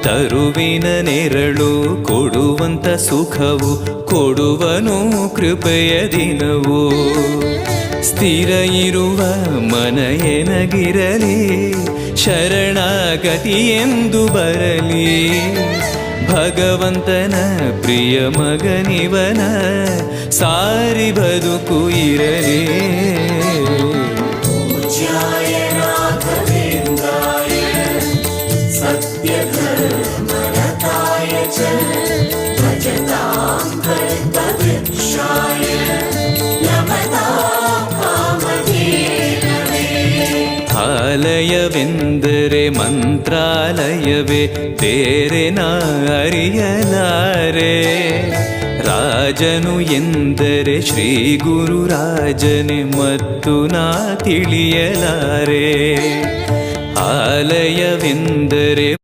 ತರುವಿನ ನೆರಳು ಕೊಡುವಂತ ಸುಖವು ಕೊಡುವನು ಕೃಪೆಯ ದಿನವು. ಸ್ಥಿರ ಇರುವ ಮನ ಎನಗಿರಲಿ, ಶರಣಾಗತಿ ಎಂದು ಬರಲಿ. ಭಗವಂತನ ಪ್ರಿಯ ಮಗನಿವನ ಸಾರಿ ಬದುಕು ಇರಲಿ. ಆಲಯವೆಂದರೆ ಮಂತ್ರಾಲಯವೇ, ಬೇರೆ ನಾ ಅರಿಯಲಾರೆ. ರಾಜನು ಎಂದರೆ ಶ್ರೀ ಗುರು ರಾಜನೇ, ಮತ್ತು ನಾ ತಿಳಿಯಲಾರೆ. ಆಲಯವೆಂದರೆ